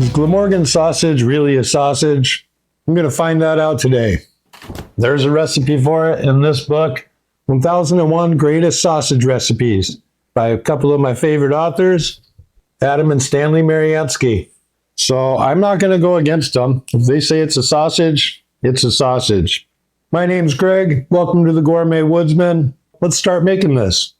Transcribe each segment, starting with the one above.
Is Glamorgan sausage really a sausage? I'm going to find that out today. There's a recipe for it in this book, 1001 Greatest Sausage Recipes, by a couple of my favorite authors, Adam and Stanley Mariansky. So I'm not going to go against them. If they say it's a sausage, it's a sausage. My name's Greg. Welcome to the Gourmet Woodsman. Let's start making this.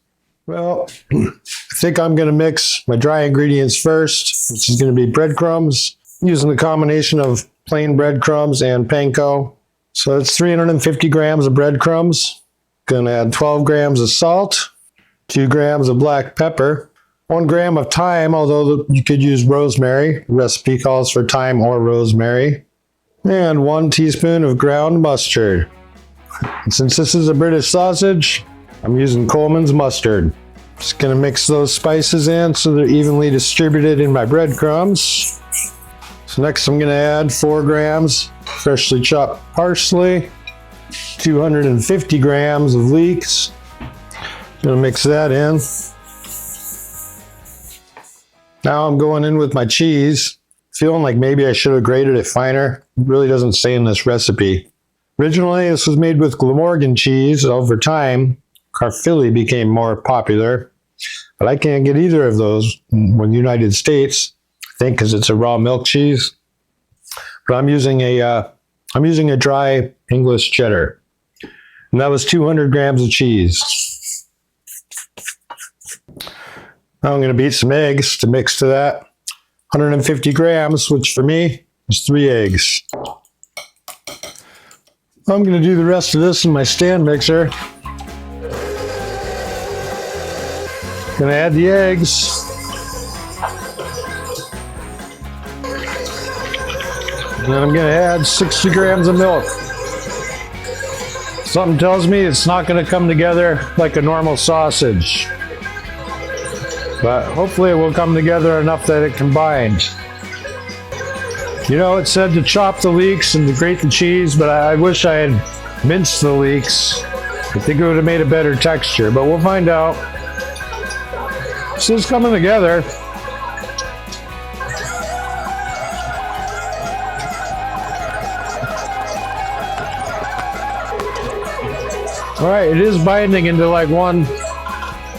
Well, I think I'm going to mix my dry ingredients first, which is going to be breadcrumbs, using the combination of plain breadcrumbs and panko. So it's 350 grams of breadcrumbs. Going to add 12 grams of salt, 2 grams of black pepper, 1 gram of thyme, although you could use rosemary. The recipe calls for thyme or rosemary, and 1 teaspoon of ground mustard. And since this is a British sausage, I'm using Coleman's mustard. Just going to mix those spices in so they're evenly distributed in my breadcrumbs. So next I'm going to add 4 grams freshly chopped parsley, 250 grams of leeks. Going to mix that in. Now I'm going in with my cheese, feeling like maybe I should have grated it finer. It really doesn't say in this recipe. Originally, this was made with Glamorgan cheese. Over time, Caerphilly became more popular, but I can't get either of those in the United States, I think because it's a raw milk cheese. But I'm using a dry English cheddar, and that was 200 grams of cheese. Now I'm going to beat some eggs to mix to that. 150 grams, which for me is 3 eggs. I'm going to do the rest of this in my stand mixer. Going to add the eggs. And then I'm going to add 60 grams of milk. Something tells me it's not going to come together like a normal sausage, but hopefully it will come together enough that it combines. You know, it said to chop the leeks and to grate the cheese, but I wish I had minced the leeks. I think it would have made a better texture, but we'll find out. This is coming together. All right, it is binding into like one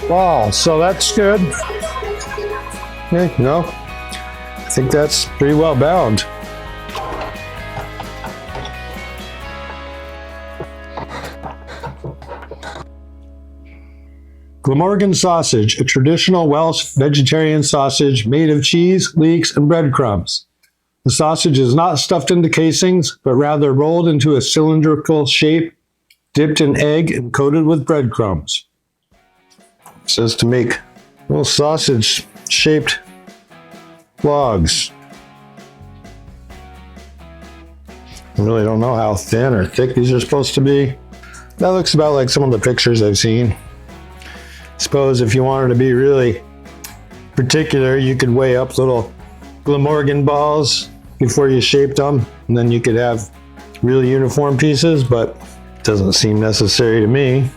ball, so that's good. No, I think that's pretty well bound. Glamorgan sausage, a traditional Welsh vegetarian sausage made of cheese, leeks, and breadcrumbs. The sausage is not stuffed into casings, but rather rolled into a cylindrical shape, dipped in egg, and coated with breadcrumbs. It says to make little sausage-shaped logs. I really don't know how thin or thick these are supposed to be. That looks about like some of the pictures I've seen. I suppose if you wanted to be really particular, you could weigh up little Glamorgan balls before you shaped them, and then you could have really uniform pieces, but it doesn't seem necessary to me.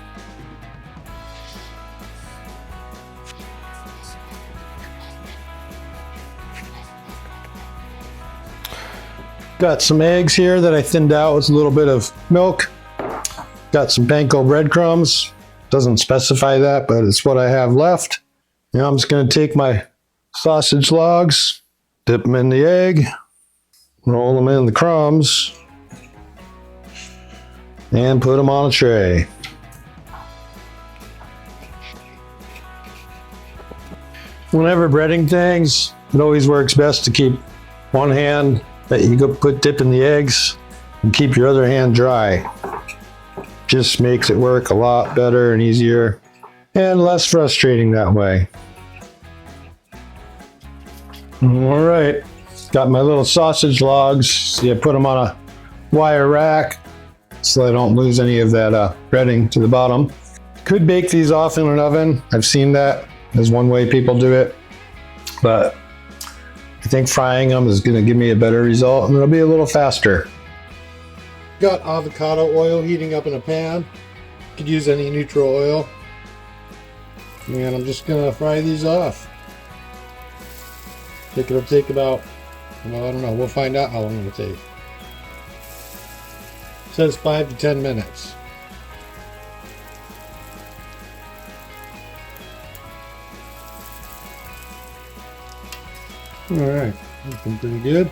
Got some eggs here that I thinned out with a little bit of milk. Got some panko breadcrumbs. Doesn't specify that, but it's what I have left. Now I'm just going to take my sausage logs, dip them in the egg, roll them in the crumbs, and put them on a tray. Whenever breading things, it always works best to keep one hand that you go dip in the eggs and keep your other hand dry. Just makes it work a lot better and easier and less frustrating that way. All right, got my little sausage logs. See, I put them on a wire rack so I don't lose any of that breading to the bottom. Could bake these off in an oven. I've seen that as one way people do it, but I think frying them is going to give me a better result and it'll be a little faster. Got avocado oil heating up in a pan. Could use any neutral oil. And I'm just going to fry these off. It'll take about Well, I don't know. We'll find out how long it'll take. It says 5 to 10 minutes. All right, looking pretty good.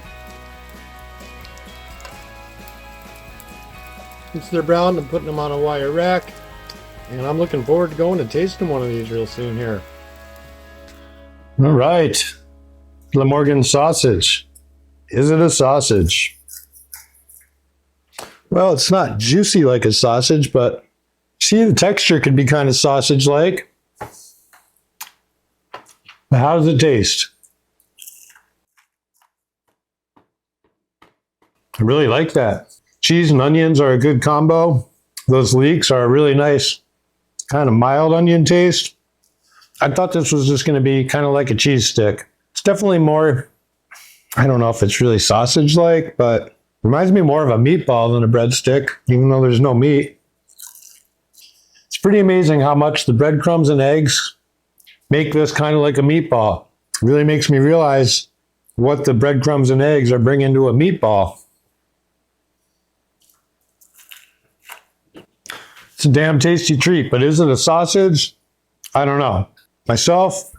Since they're brown, I'm putting them on a wire rack, and I'm looking forward to going and tasting one of these real soon here. All right, Glamorgan sausage. Is it a sausage? Well, it's not juicy like a sausage, but see, the texture could be kind of sausage-like. How does it taste? I really like that. Cheese and onions are a good combo. Those leeks are a really nice, kind of mild onion taste. I thought this was just going to be kind of like a cheese stick. It's definitely more, I don't know if it's really sausage-like, but reminds me more of a meatball than a breadstick, even though there's no meat. It's pretty amazing how much the breadcrumbs and eggs make this kind of like a meatball. It really makes me realize what the breadcrumbs and eggs are bringing to a meatball. It's a damn tasty treat, but is it a sausage? I don't know. Myself,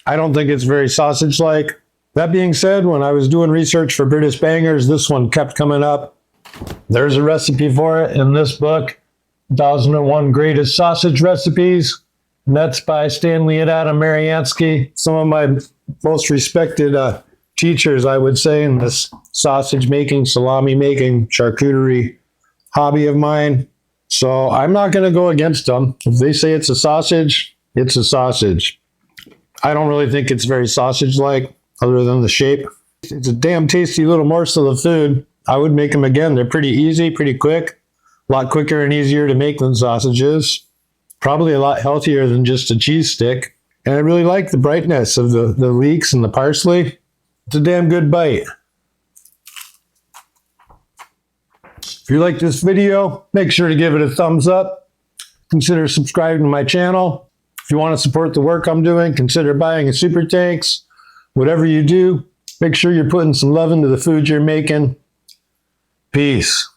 I don't think it's very sausage-like. That being said, when I was doing research for British Bangers, this one kept coming up. There's a recipe for it in this book, 1001 Greatest Sausage Recipes. And that's by Stanley and Adam Mariansky, some of my most respected teachers, I would say, in this sausage making, salami making, charcuterie hobby of mine. So I'm not going to go against them. If they say it's a sausage, it's a sausage. I don't really think it's very sausage-like, other than the shape. It's a damn tasty little morsel of food. I would make them again. They're pretty easy, pretty quick. A lot quicker and easier to make than sausages. Probably a lot healthier than just a cheese stick. And I really like the brightness of the leeks and the parsley. It's a damn good bite. If you like this video, make sure to give it a thumbs up. Consider subscribing to my channel. If you want to support the work I'm doing, consider buying a Super Tanks. Whatever you do, make sure you're putting some love into the food you're making. Peace.